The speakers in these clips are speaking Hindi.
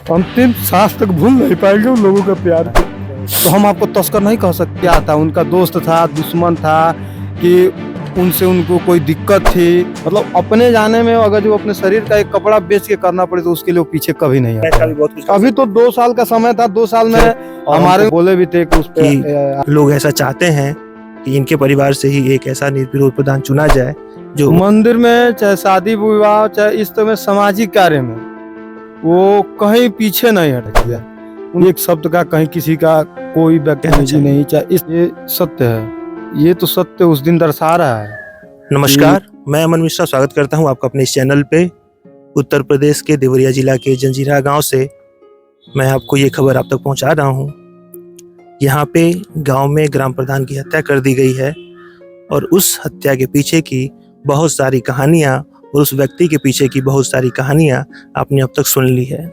अंतिम सांस तक भूल नहीं पाएंगे उन लोगों का प्यार। तो हम आपको तस्कर नहीं कह सकते। क्या था, उनका दोस्त था, दुश्मन था, कि उनसे उनको कोई दिक्कत थी। मतलब अपने जाने में अगर जो अपने शरीर का एक कपड़ा बेच के करना पड़े तो उसके लिए वो पीछे कभी नहीं आता। अभी तो 2 साल का समय था, 2 साल में हमारे बोले भी थे कि उस पे लोग ऐसा चाहते हैं कि इनके परिवार से ही एक ऐसा निर्विरोध प्रधान चुना जाए जो मंदिर में, चाहे शादी विवाह, चाहे इस तरह में सामाजिक कार्य में वो कहीं पीछे नहीं हट गया। एक शब्द का कहीं किसी का कोई व्यक्ति नहीं, चाहे ये सत्य है। ये तो सत्य उस दिन दर्शा रहा है। नमस्कार, मैं अमन मिश्रा स्वागत करता हूं आपका अपने इस चैनल पे। उत्तर प्रदेश के देवरिया जिला के जंजीरा गांव से मैं आपको ये खबर आप तक पहुंचा रहा हूं। यहाँ पे गांव में ग्राम प्रधान की हत्या कर दी गई है और उस हत्या के पीछे की बहुत सारी कहानियाँ और उस व्यक्ति के पीछे की बहुत सारी कहानियाँ आपने अब तक सुन ली है।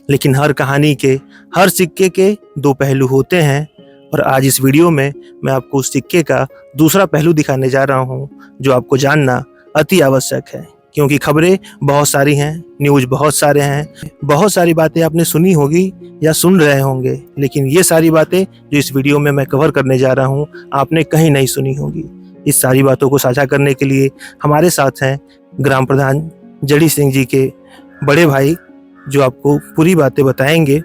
लेकिन हर कहानी के, हर सिक्के के 2 पहलू होते हैं और आज इस वीडियो में मैं आपको उस सिक्के का दूसरा पहलू दिखाने जा रहा हूं जो आपको जानना अति आवश्यक है। क्योंकि खबरें बहुत सारी हैं, न्यूज़ बहुत सारे हैं, बहुत सारी बातें आपने सुनी होगी या सुन रहे होंगे, लेकिन ये सारी बातें जो इस वीडियो में मैं कवर करने जा रहा हूं आपने कहीं नहीं सुनी होगी। इस सारी बातों को साझा करने के लिए हमारे साथ हैं ग्राम प्रधान जड़ी सिंह जी के बड़े भाई, जो आपको पूरी बातें बताएंगे।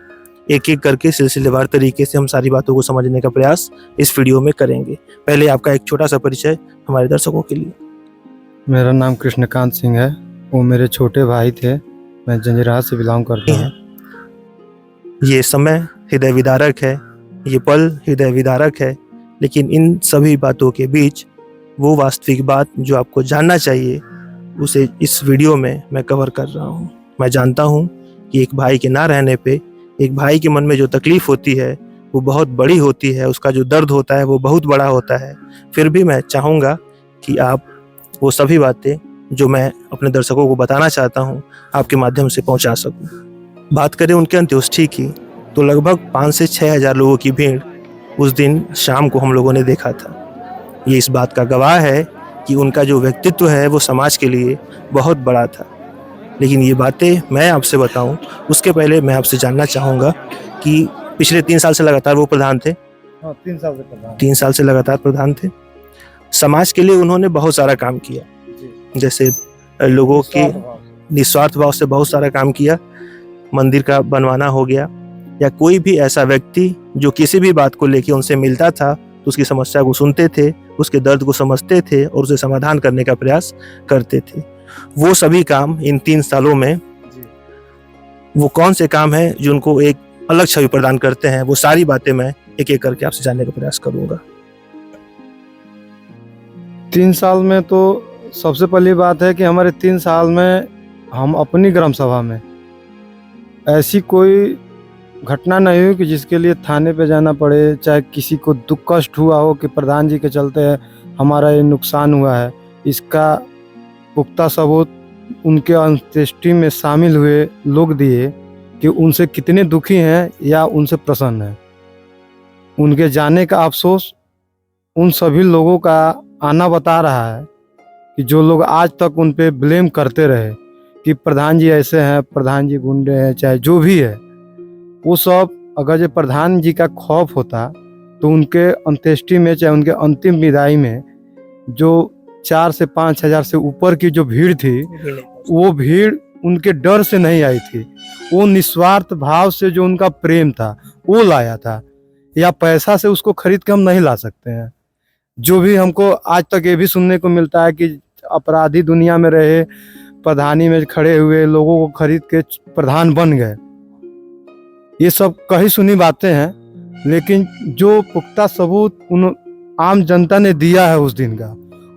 एक एक करके सिलसिलेवार तरीके से हम सारी बातों को समझने का प्रयास इस वीडियो में करेंगे। पहले आपका एक छोटा सा परिचय हमारे दर्शकों के लिए। मेरा नाम कृष्णकांत सिंह है, वो मेरे छोटे भाई थे। मैं जंजीरा से बिलोंग करता हूँ। ये समय हृदय विदारक है, ये पल हृदय विदारक है, लेकिन इन सभी बातों के बीच वो वास्तविक बात जो आपको जानना चाहिए उसे इस वीडियो में मैं कवर कर रहा हूँ। मैं जानता हूँ कि एक भाई के ना रहने पे एक भाई के मन में जो तकलीफ होती है वो बहुत बड़ी होती है, उसका जो दर्द होता है वो बहुत बड़ा होता है। फिर भी मैं चाहूँगा कि आप वो सभी बातें जो मैं अपने दर्शकों को बताना चाहता हूँ आपके माध्यम से पहुँचा सकूँ। बात करें उनके अंत्येष्टि की तो लगभग 5 से 6 हज़ार लोगों की भीड़ उस दिन शाम को हम लोगों ने देखा था। ये इस बात का गवाह है कि उनका जो व्यक्तित्व है वो समाज के लिए बहुत बड़ा था। लेकिन ये बातें मैं आपसे बताऊं उसके पहले मैं आपसे जानना चाहूँगा कि पिछले 3 साल से लगातार वो प्रधान थे। हाँ, 3 साल से प्रधान। 3 साल से लगातार प्रधान थे। समाज के लिए उन्होंने बहुत सारा काम किया, जैसे लोगों के निस्वार्थ भाव से बहुत सारा काम किया। मंदिर का बनवाना हो गया, या कोई भी ऐसा व्यक्ति जो किसी भी बात को लेकर उनसे मिलता था तो उसकी समस्या को सुनते थे, उसके दर्द को समझते थे और उसे समाधान करने का प्रयास करते थे। वो सभी काम इन 3 सालों में वो कौन से काम हैं जो उनको एक अलग छवि प्रदान करते हैं, वो सारी बातें मैं एक एक करके आपसे जानने का प्रयास करूंगा। 3 साल में तो सबसे पहली बात है कि हमारे 3 साल में हम अपनी ग्राम सभा में ऐसी कोई घटना नहीं हुई कि जिसके लिए थाने पे जाना पड़े, चाहे किसी को दुख कष्ट हुआ हो कि प्रधान जी के चलते हमारा ये नुकसान हुआ है। इसका पुख्ता सबूत उनके अंत्येष्टि में शामिल हुए लोग दिए कि उनसे कितने दुखी हैं या उनसे प्रसन्न हैं। उनके जाने का अफसोस उन सभी लोगों का आना बता रहा है कि जो लोग आज तक उन पे ब्लेम करते रहे कि प्रधान जी ऐसे हैं, प्रधान जी गुंडे हैं, चाहे जो भी है, वो सब अगर जो प्रधान जी का खौफ होता तो उनके अंत्येष्टि में, चाहे उनके अंतिम विदाई में जो 4 से 5 हज़ार से ऊपर की जो भीड़ थी, वो भीड़ उनके डर से नहीं आई थी। वो निस्वार्थ भाव से जो उनका प्रेम था वो लाया था, या पैसा से उसको खरीद के हम नहीं ला सकते हैं। जो भी हमको आज तक ये भी सुनने को मिलता है कि अपराधी दुनिया में रहे, प्रधानी में खड़े हुए लोगों को खरीद के प्रधान बन गए, ये सब कही सुनी बातें हैं। लेकिन जो पुख्ता सबूत उन आम जनता ने दिया है उस दिन का,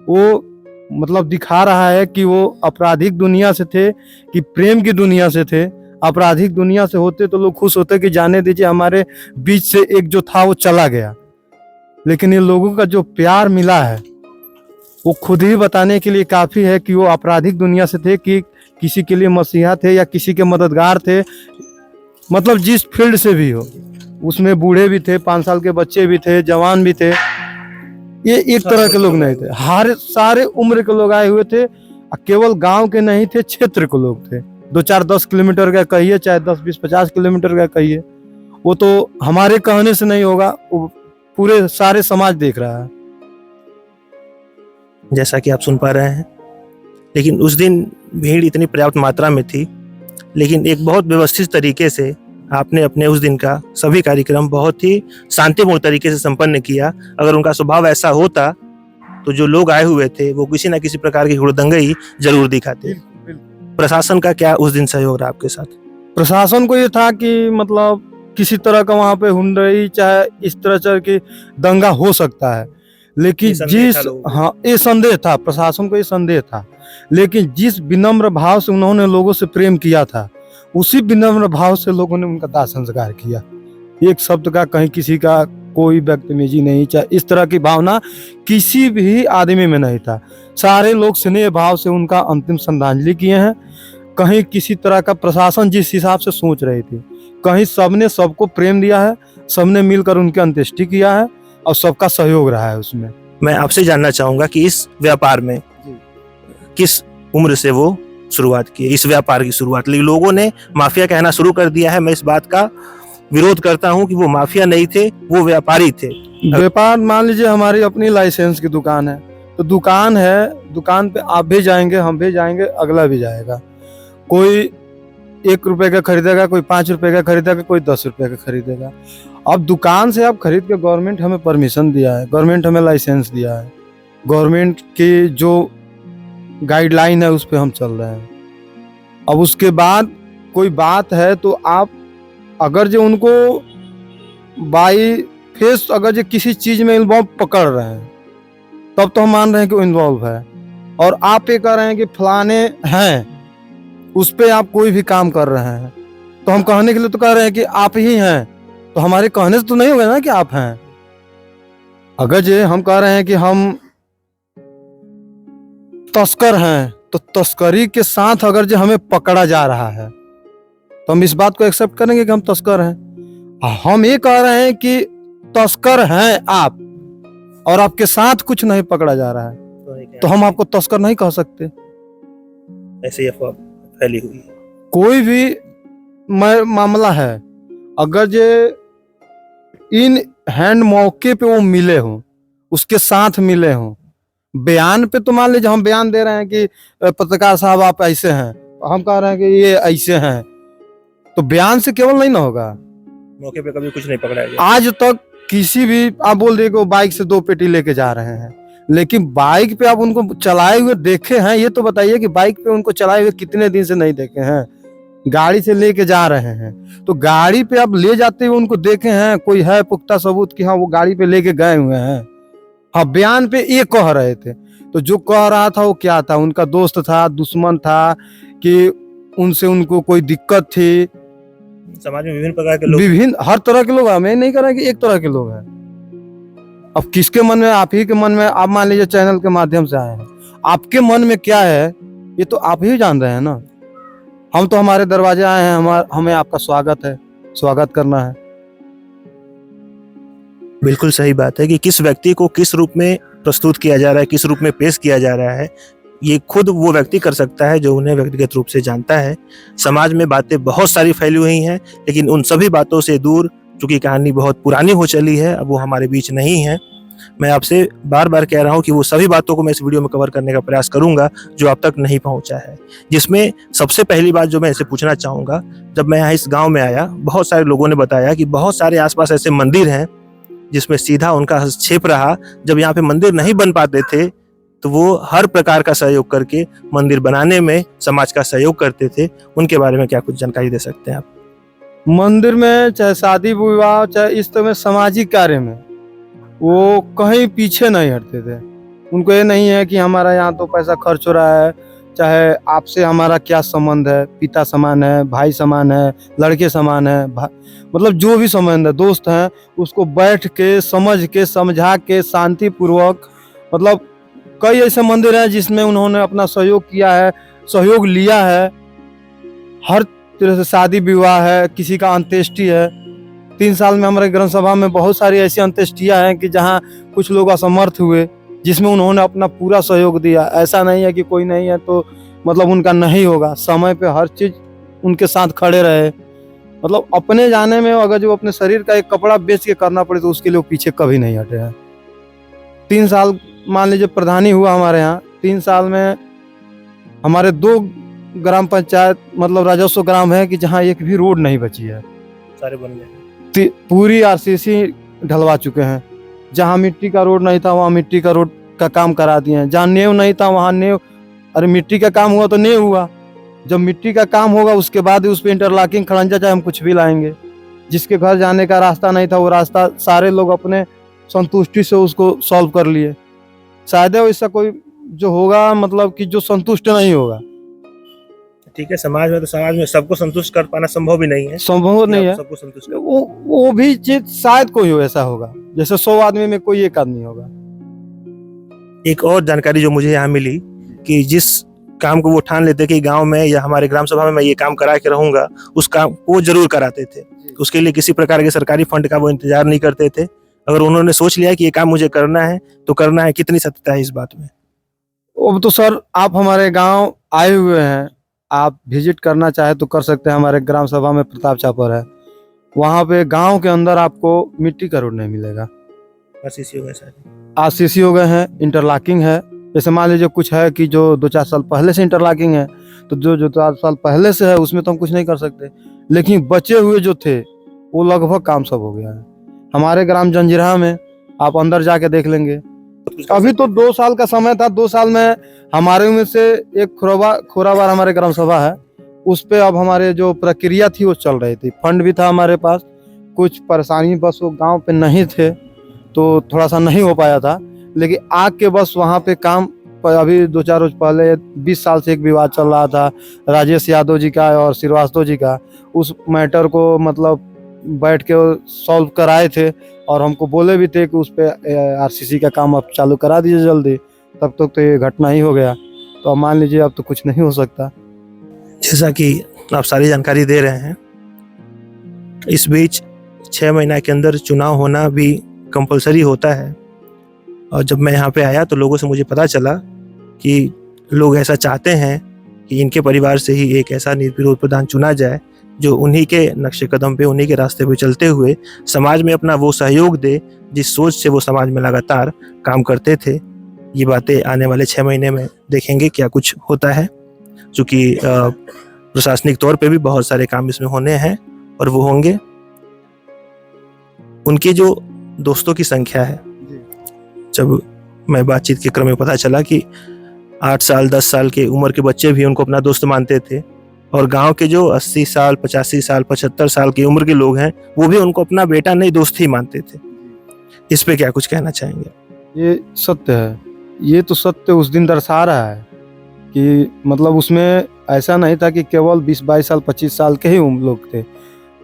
वो मतलब दिखा रहा है कि वो आपराधिक दुनिया से थे कि प्रेम की दुनिया से थे। आपराधिक दुनिया से होते तो लोग खुश होते कि जाने दीजिए, हमारे बीच से एक जो था वो चला गया। लेकिन ये लोगों का जो प्यार मिला है वो खुद ही बताने के लिए काफ़ी है कि वो आपराधिक दुनिया से थे, कि किसी के लिए मसीहा थे या किसी के मददगार थे। मतलब जिस फील्ड से भी हो, उसमें बूढ़े भी थे, 5 साल के बच्चे भी थे, जवान भी थे। ये एक तरह के लोग नहीं थे, हर सारे उम्र के लोग आए हुए थे। केवल गांव के नहीं थे, क्षेत्र के लोग थे, 2-4-10 किलोमीटर का कहिए, चाहे 10-20-50 किलोमीटर का कहिए, वो तो हमारे कहने से नहीं होगा, वो पूरे सारे समाज देख रहा है। जैसा कि आप सुन पा रहे हैं, लेकिन उस दिन भीड़ इतनी पर्याप्त मात्रा में थी, लेकिन एक बहुत व्यवस्थित तरीके से आपने अपने उस दिन का सभी कार्यक्रम बहुत ही शांतिपूर्ण तरीके से संपन्न किया। अगर उनका स्वभाव ऐसा होता तो जो लोग आए हुए थे वो किसी न किसी प्रकार की हुड़दंगई जरूर दिखाते। प्रशासन का क्या उस दिन सहयोग रहा आपके साथ? प्रशासन को ये था कि मतलब किसी तरह का वहाँ पे हुंडई चाहे इस तरह से कि दंगा हो सकता है, लेकिन ये संदेह जिस था लोगों को। हाँ ये संदेह था, प्रशासन को ये संदेह था, लेकिन जिस विनम्र भाव से उन्होंने लोगों से प्रेम किया था, उसी विनम्र भाव से लोगों ने उनका दाह संस्कार किया। एक शब्द का कहीं किसी का कोई बदतमीजी नहीं, चाहे इस तरह की भावना किसी भी आदमी में नहीं था। सारे लोग स्नेह भाव से उनका अंतिम श्रद्धांजलि किए हैं। कहीं किसी तरह का प्रशासन जिस हिसाब से सोच रही थी, कहीं सबने सबको प्रेम दिया है, सबने मिलकर उनकी अंत्येष्टि किया है और सबका सहयोग रहा है उसमें। मैं आपसे जानना चाहूंगा कि इस व्यापार में किस उम्र से वो शुरुआत की, इस व्यापार की शुरुआत? लेकिन लोगों ने माफिया कहना शुरू कर दिया है। मैं इस बात का विरोध करता हूं कि वो माफिया नहीं थे, वो व्यापारी थे। व्यापार मान लीजिए हमारी अपनी लाइसेंस की दुकान है, तो दुकान है, दुकान पे आप भी जाएंगे, हम भी जाएंगे, अगला भी जाएगा। कोई 1 रुपए का खरीदेगा, कोई 5 रुपए का खरीदेगा, कोई 10 रुपए का खरीदेगा। अब दुकान से आप खरीद के, गवर्नमेंट हमें परमिशन दिया है, गवर्नमेंट हमें लाइसेंस दिया है, गवर्नमेंट की जो गाइडलाइन है उस पे हम चल रहे हैं। अब उसके बाद कोई बात है तो आप अगर जो उनको बाई फेस अगर जो किसी चीज में इन्वॉल्व पकड़ रहे हैं, तब तो हम मान रहे हैं कि वो इन्वॉल्व है। और आप ये कह रहे हैं कि फलाने हैं, उस पे आप कोई भी काम कर रहे हैं, तो हम कहने के लिए तो कह रहे हैं कि आप ही हैं, तो हमारे कहने से तो नहीं होगा ना कि आप हैं। अगर जे हम कह रहे हैं कि हम तस्कर हैं, तो तस्करी के साथ अगर जो हमें पकड़ा जा रहा है, तो हम इस बात को एक्सेप्ट करेंगे कि हम तस्कर हैं। हम ये कह रहे हैं कि तस्कर हैं आप, और आपके साथ कुछ नहीं पकड़ा जा रहा है, तो हम आपको तस्कर नहीं कह सकते। ऐसे ही अफवाह फैली हुई है। कोई भी मामला है, अगर जे इन हैंड मौके पे वो मिले हों, उसके साथ मिले हों, बयान पे तो मान लीजिए हम बयान दे रहे हैं कि पत्रकार साहब आप ऐसे हैं, हम कह रहे हैं कि ये ऐसे हैं, तो बयान से केवल नहीं ना होगा। मौके पे कभी कुछ नहीं पकड़ाया गया। आज तक किसी भी आप बोल दिए कि वो बाइक से 2 पेटी लेके जा रहे हैं, लेकिन बाइक पे आप उनको चलाए हुए देखे हैं? ये तो बताइए कि बाइक पे उनको चलाए हुए कितने दिन से नहीं देखे हैं? गाड़ी से लेके जा रहे हैं, तो गाड़ी पे आप ले जाते हुए उनको देखे हैं? कोई है पुख्ता सबूत कि हाँ वो गाड़ी पे लेके गए हुए हैं? हाँ, बयान पे ये कह रहे थे, तो जो कह रहा था वो क्या था? उनका दोस्त था, दुश्मन था, कि उनसे उनको कोई दिक्कत थी? समाज में विभिन्न प्रकार के लोग, विभिन्न हर तरह के लोग हैं, मैं नहीं कह रहा कि एक तरह के लोग हैं। अब किसके मन में, आप ही के मन में, आप मान लीजिए चैनल के माध्यम से आए हैं, आपके मन में क्या है ये तो आप ही जान रहे हैं ना। हम तो हमारे दरवाजे आए हैं, हमें आपका स्वागत है, स्वागत करना है। बिल्कुल सही बात है कि किस व्यक्ति को किस रूप में प्रस्तुत किया जा रहा है, किस रूप में पेश किया जा रहा है, ये खुद वो व्यक्ति कर सकता है जो उन्हें व्यक्तिगत रूप से जानता है। समाज में बातें बहुत सारी फैली हुई हैं, लेकिन उन सभी बातों से दूर, चूंकि कहानी बहुत पुरानी हो चली है, अब वो हमारे बीच नहीं है। मैं आपसे बार बार कह रहा हूँ कि वो सभी बातों को मैं इस वीडियो में कवर करने का प्रयास करूंगा जो आप तक नहीं पहुंचा है। जिसमें सबसे पहली बात जो मैं ऐसे पूछना चाहूँगा, जब मैं यहाँ इस गाँव में आया, बहुत सारे लोगों ने बताया कि बहुत सारे आसपास ऐसे मंदिर हैं जिसमें सीधा उनका हस्तक्षेप रहा। जब यहाँ पे मंदिर नहीं बन पाते थे तो वो हर प्रकार का सहयोग करके मंदिर बनाने में समाज का सहयोग करते थे। उनके बारे में क्या कुछ जानकारी दे सकते हैं आप? मंदिर में, चाहे शादी विवाह, चाहे इस तरह में सामाजिक कार्य में, वो कहीं पीछे नहीं हटते थे। उनको ये नहीं है कि हमारा यहाँ तो पैसा खर्च हो रहा है, चाहे आपसे हमारा क्या संबंध है, पिता समान है, भाई समान है, लड़के समान है, मतलब जो भी संबंध है, दोस्त हैं, उसको बैठ के समझ के समझा के शांतिपूर्वक, मतलब कई ऐसे मंदिर हैं जिसमें उन्होंने अपना सहयोग किया है, सहयोग लिया है। हर तरह से शादी विवाह है, किसी का अंत्येष्टि है। 3 साल में हमारे ग्रंथ सभा में बहुत सारी ऐसी अंत्येष्टियाँ हैं कि जहाँ कुछ लोग असमर्थ हुए, जिसमें उन्होंने अपना पूरा सहयोग दिया। ऐसा नहीं है कि कोई नहीं है तो मतलब उनका नहीं होगा। समय पे हर चीज उनके साथ खड़े रहे। मतलब अपने जाने में अगर जो अपने शरीर का एक कपड़ा बेच के करना पड़े तो उसके लिए वो पीछे कभी नहीं हटे हैं। 3 साल मान लीजिए प्रधानी हुआ हमारे यहाँ, 3 साल में हमारे 2 ग्राम पंचायत मतलब राजस्व ग्राम है कि जहाँ एक भी रोड नहीं बची है, सारे बन गए। पूरी आरसीसी ढलवा चुके हैं। जहाँ मिट्टी का रोड नहीं था वहाँ मिट्टी का रोड का काम करा दिए हैं। जहाँ नेव नहीं था वहाँ नेव, अरे मिट्टी का काम हुआ तो नेव हुआ। जब मिट्टी का काम होगा उसके बाद ही उस पर इंटरलॉकिंग खड़ंजा चाहे हम कुछ भी लाएंगे। जिसके घर जाने का रास्ता नहीं था वो रास्ता सारे लोग अपने संतुष्टि से उसको सॉल्व कर लिए। शायद ऐसा कोई जो होगा मतलब कि जो संतुष्ट नहीं होगा। ठीक है, समाज में सबको संतुष्ट कर पाना संभव भी नहीं है, संभव नहीं है। सबको संतुष्ट वो भी चीज शायद कोई हो ऐसा होगा, जैसे 100 आदमी में कोई एक आदमी होगा। एक और जानकारी जो मुझे यहाँ मिली कि जिस काम को वो ठान लेते कि गांव में या हमारे ग्राम सभा में मैं ये काम करा के रहूंगा, उस काम को वो जरूर कराते थे। उसके लिए किसी प्रकार के सरकारी फंड का वो इंतजार नहीं करते थे। अगर उन्होंने सोच लिया कि ये काम मुझे करना है तो करना है। कितनी सत्यता है इस बात में? अब तो सर आप हमारे गांव आए हुए हैं, आप विजिट करना चाहे तो कर सकते हैं। हमारे ग्राम सभा में प्रताप छापर है, वहाँ पे गांव के अंदर आपको मिट्टी का रोड नहीं मिलेगा। आरसीसी हो गए सारे, आरसीसी हो गए हैं, इंटरलॉकिंग है। जैसे मान लीजिए कुछ है कि जो 2-4 साल पहले से इंटरलॉकिंग है, तो जो 4 साल पहले से है उसमें तो हम कुछ नहीं कर सकते। लेकिन बचे हुए जो थे वो लगभग काम सब हो गया है। हमारे ग्राम जंजीरा में आप अंदर जाके देख लेंगे। अभी तो 2 साल का समय था, 2 साल में हमारे में से एक खोराबार हमारे ग्राम सभा है, उस पे अब हमारे जो प्रक्रिया थी वो चल रही थी। फंड भी था हमारे पास, कुछ परेशानी बस वो गांव पे नहीं थे तो थोड़ा सा नहीं हो पाया था। लेकिन आग के बस वहाँ पे काम अभी 2-4 रोज पहले 20 साल से एक विवाद चल रहा था राजेश यादव जी का और श्रीवास्तव जी का। उस मैटर को मतलब बैठ के सॉल्व कराए थे और हमको बोले भी थे कि उस पे आरसीसी का काम अब चालू करा दीजिए जल्दी। तब तक तो ये घटना ही हो गया, तो अब मान लीजिए अब तो कुछ नहीं हो सकता। जैसा कि आप सारी जानकारी दे रहे हैं, इस बीच 6 महीना के अंदर चुनाव होना भी कंपलसरी होता है। और जब मैं यहाँ पे आया तो लोगों से मुझे पता चला कि लोग ऐसा चाहते हैं कि इनके परिवार से ही एक ऐसा निर्विरोध प्रधान चुना जाए जो उन्हीं के नक्शे कदम पे, उन्हीं के रास्ते पे चलते हुए समाज में अपना वो सहयोग दे जिस सोच से वो समाज में लगातार काम करते थे। ये बातें आने वाले 6 महीने में देखेंगे क्या कुछ होता है, चूँकि प्रशासनिक तौर पे भी बहुत सारे काम इसमें होने हैं और वो होंगे। उनके जो दोस्तों की संख्या है, जब मैं बातचीत के क्रम में पता चला कि 8 साल 10 साल के उम्र के बच्चे भी उनको अपना दोस्त मानते थे और गांव के जो 80 साल 85 साल 75 साल की उम्र के लोग हैं वो भी उनको अपना बेटा नहीं दोस्त ही मानते थे। इस पे क्या कुछ कहना चाहेंगे? ये सत्य है, ये तो सत्य उस दिन दर्शा रहा है कि मतलब उसमें ऐसा नहीं था कि केवल 20-22 साल 25 साल के ही लोग थे,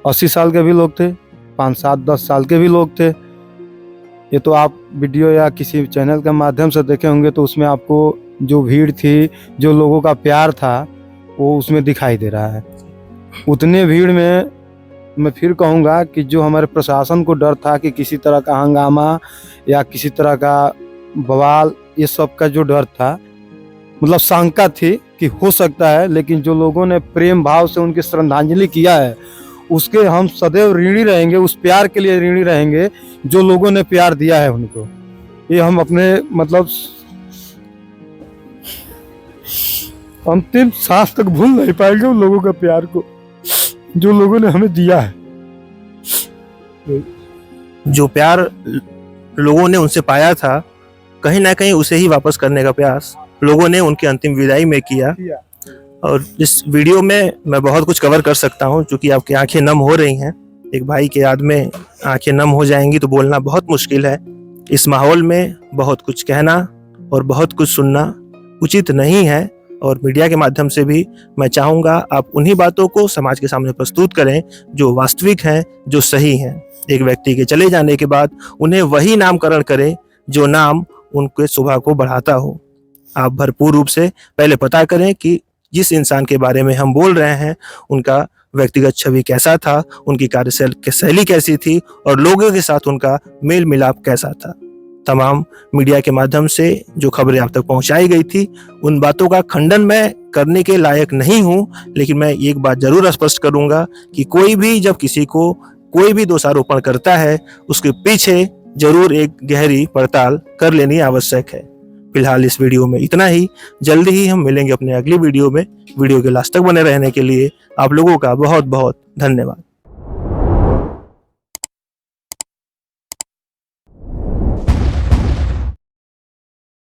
80 साल के भी लोग थे, 5-7-10 साल के भी लोग थे। ये तो आप वीडियो या किसी चैनल के माध्यम से देखे होंगे तो उसमें आपको जो भीड़ थी, जो लोगों का प्यार था वो उसमें दिखाई दे रहा है। उतने भीड़ में मैं फिर कहूँगा कि जो हमारे प्रशासन को डर था कि किसी तरह का हंगामा या किसी तरह का बवाल, ये सब का जो डर था, मतलब शंका थी कि हो सकता है, लेकिन जो लोगों ने प्रेम भाव से उनकी श्रद्धांजलि किया है उसके हम सदैव ऋणी रहेंगे, उस प्यार के लिए ऋणी रहेंगे जो लोगों ने प्यार दिया है उनको। ये हम अपने मतलब अंतिम सांस तक भूल नहीं पाएंगे उन लोगों का प्यार को जो लोगों ने हमें दिया है। जो प्यार लोगों ने उनसे पाया था, कहीं ना कहीं उसे ही वापस करने का प्रयास लोगों ने उनकी अंतिम विदाई में किया। और इस वीडियो में मैं बहुत कुछ कवर कर सकता हूं, क्योंकि आपकी आंखें नम हो रही हैं। एक भाई के याद में आंखें नम हो जाएंगी तो बोलना बहुत मुश्किल है। इस माहौल में बहुत कुछ कहना और बहुत कुछ सुनना उचित नहीं है। और मीडिया के माध्यम से भी मैं चाहूँगा आप उन्हीं बातों को समाज के सामने प्रस्तुत करें जो वास्तविक हैं, जो सही हैं। एक व्यक्ति के चले जाने के बाद उन्हें वही नामकरण करें जो नाम उनके शोभा को बढ़ाता हो। आप भरपूर रूप से पहले पता करें कि जिस इंसान के बारे में हम बोल रहे हैं उनका व्यक्तिगत छवि कैसा था, उनकी कार्यशैली कैसी थी और लोगों के साथ उनका मेल मिलाप कैसा था। तमाम मीडिया के माध्यम से जो खबरें आप तक पहुंचाई गई थी, उन बातों का खंडन मैं करने के लायक नहीं हूं, लेकिन मैं एक बात जरूर स्पष्ट करूंगा कि कोई भी जब किसी को कोई भी दोषारोपण करता है, उसके पीछे जरूर एक गहरी पड़ताल कर लेनी आवश्यक है। फिलहाल इस वीडियो में इतना ही। जल्दी ही हम मिलेंगे अपने अगली वीडियो में। वीडियो के लास्ट तक बने रहने के लिए आप लोगों का बहुत बहुत धन्यवाद।